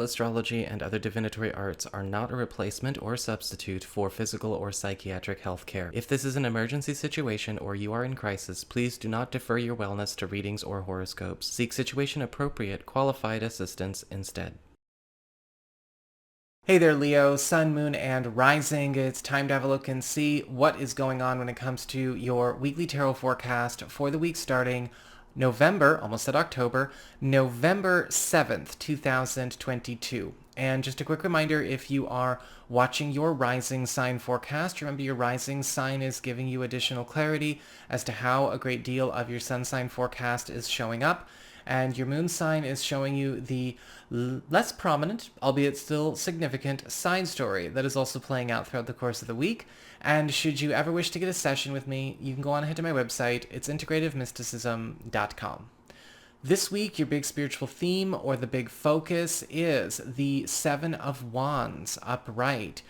astrology, and other divinatory arts are not a replacement or substitute for physical or psychiatric health care. If this is an emergency situation or you are in crisis, please do not defer your wellness to readings or horoscopes. Seek situation-appropriate, qualified assistance instead. Hey there, Leo, Sun, Moon, and Rising. It's time to have a look and see what is going on when it comes to your weekly tarot forecast for the week starting November, almost said October, November 7th, 2022. And just a quick reminder, if you are watching your rising sign forecast, remember your rising sign is giving you additional clarity as to how a great deal of your sun sign forecast is showing up. And your moon sign is showing you the less prominent, albeit still significant, side story that is also playing out throughout the course of the week. And should you ever wish to get a session with me, you can go on ahead to my website. It's integrativemysticism.com. This week, your big spiritual theme or the big focus is the Seven of Wands upright.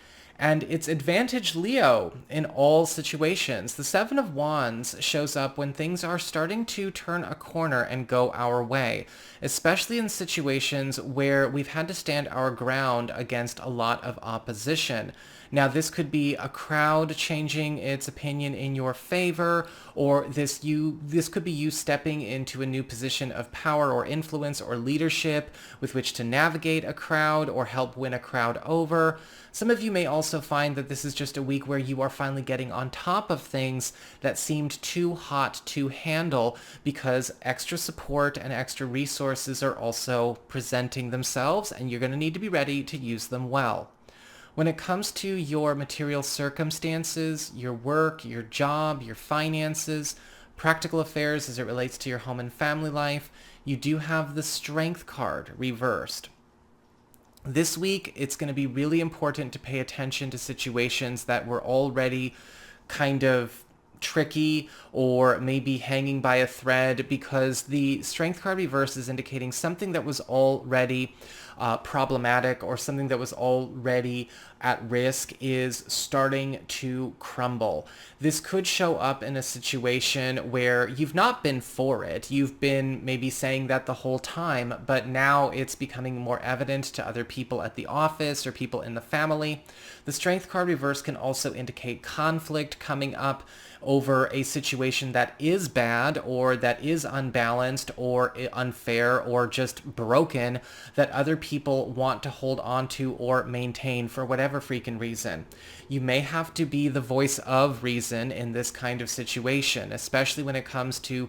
And it's advantage Leo in all situations. The Seven of Wands shows up when things are starting to turn a corner and go our way, especially in situations where we've had to stand our ground against a lot of opposition. Now, this could be a crowd changing its opinion in your favor, or this could be you stepping into a new position of power or influence or leadership with which to navigate a crowd or help win a crowd over. Some of you may also find that this is just a week where you are finally getting on top of things that seemed too hot to handle because extra support and extra resources are also presenting themselves, and you're going to need to be ready to use them well. When it comes to your material circumstances, your work, your job, your finances, practical affairs as it relates to your home and family life, you do have the Strength card reversed. This week, it's going to be really important to pay attention to situations that were already kind of tricky or maybe hanging by a thread, because the Strength card reverse is indicating something that was already problematic or something that was already at risk is starting to crumble. This could show up in a situation where you've not been for it. You've been maybe saying that the whole time, but now it's becoming more evident to other people at the office or people in the family. The Strength card reverse can also indicate conflict coming up over a situation that is bad or that is unbalanced or unfair or just broken that other people want to hold on to or maintain for whatever freaking reason. You may have to be the voice of reason in this kind of situation, especially when it comes to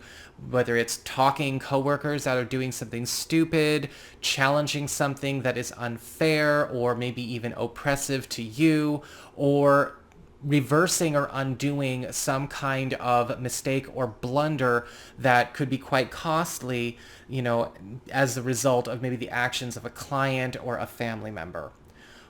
whether it's talking coworkers that are doing something stupid, challenging something that is unfair or maybe even oppressive to you, or reversing or undoing some kind of mistake or blunder that could be quite costly, as a result of maybe the actions of a client or a family member.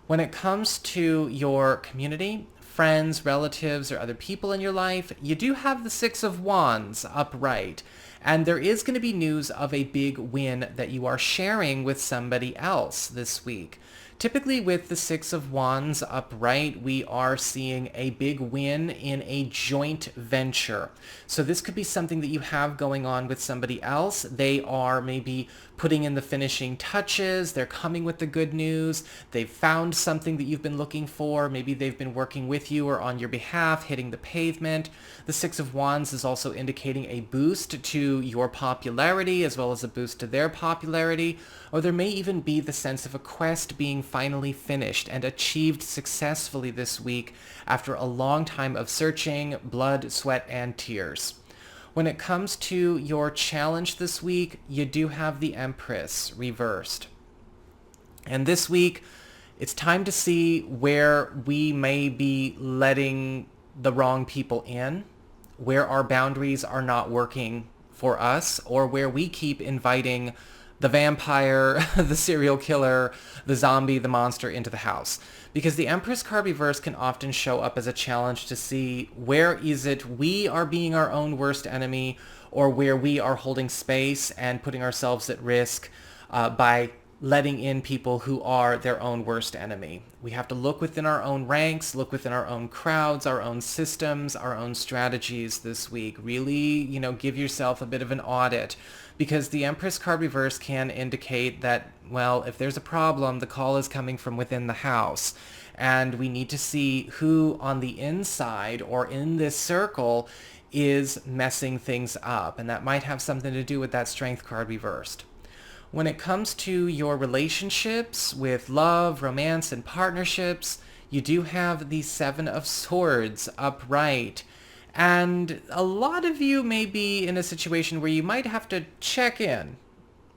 When it comes to your community, friends, relatives, or other people in your life, you do have the Six of Wands upright. And there is going to be news of a big win that you are sharing with somebody else this week. Typically with the Six of Wands upright, we are seeing a big win in a joint venture. So this could be something that you have going on with somebody else. They are maybe putting in the finishing touches. They're coming with the good news. They've found something that you've been looking for. Maybe they've been working with you or on your behalf, hitting the pavement. The Six of Wands is also indicating a boost to your popularity as well as a boost to their popularity. Or there may even be the sense of a quest being finally finished and achieved successfully this week after a long time of searching, blood, sweat, and tears. When it comes to your challenge this week, you do have the Empress reversed. And this week, it's time to see where we may be letting the wrong people in, where our boundaries are not working for us, or where we keep inviting the vampire, the serial killer, the zombie, the monster into the house. Because the Empress card reverse can often show up as a challenge to see where is it we are being our own worst enemy, or where we are holding space and putting ourselves at risk by letting in people who are their own worst enemy. We have to look within our own ranks, look within our own crowds, our own systems, our own strategies this week. Really, give yourself a bit of an audit, because the Empress card reverse can indicate that, well, if there's a problem, the call is coming from within the house. And we need to see who on the inside or in this circle is messing things up. And that might have something to do with that Strength card reversed. When it comes to your relationships with love, romance, and partnerships, you do have the Seven of Swords upright. And a lot of you may be in a situation where you might have to check in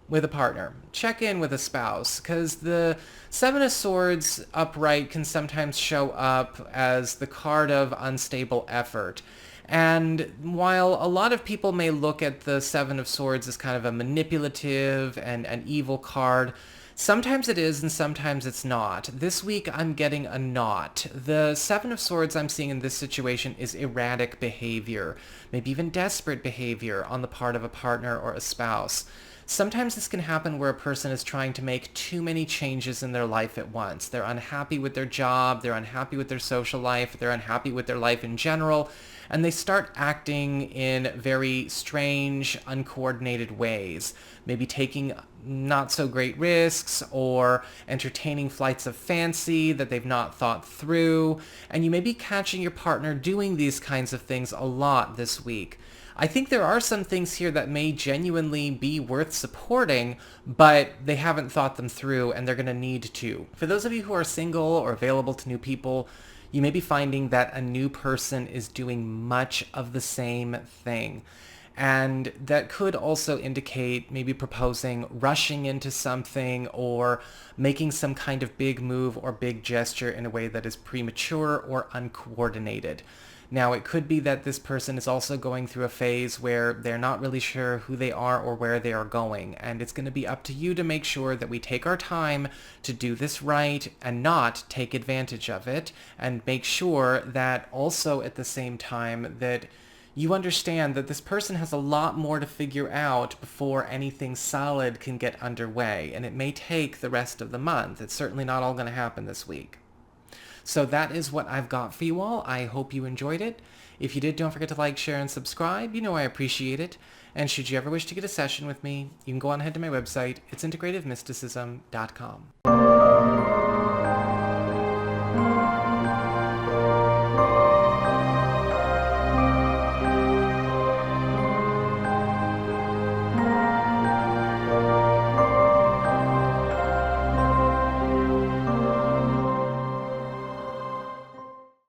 with a partner, check in with a spouse, because the Seven of Swords upright can sometimes show up as the card of unstable effort. And while a lot of people may look at the Seven of Swords as kind of a manipulative and an evil card, sometimes it is and sometimes it's not. This week I'm getting a not. The Seven of Swords I'm seeing in this situation is erratic behavior, maybe even desperate behavior on the part of a partner or a spouse. Sometimes this can happen where a person is trying to make too many changes in their life at once. They're unhappy with their job, they're unhappy with their social life, they're unhappy with their life in general, and they start acting in very strange, uncoordinated ways. Maybe taking not so great risks or entertaining flights of fancy that they've not thought through. And you may be catching your partner doing these kinds of things a lot this week. I think there are some things here that may genuinely be worth supporting, but they haven't thought them through and they're going to need to. For those of you who are single or available to new people, you may be finding that a new person is doing much of the same thing. And that could also indicate maybe proposing, rushing into something, or making some kind of big move or big gesture in a way that is premature or uncoordinated. Now, it could be that this person is also going through a phase where they're not really sure who they are or where they are going, and it's going to be up to you to make sure that we take our time to do this right and not take advantage of it, and make sure that also at the same time that you understand that this person has a lot more to figure out before anything solid can get underway, and it may take the rest of the month. It's certainly not all going to happen this week. So that is what I've got for you all. I hope you enjoyed it. If you did, don't forget to like, share, and subscribe. You know I appreciate it. And should you ever wish to get a session with me, you can go on ahead to my website. It's integrativemysticism.com.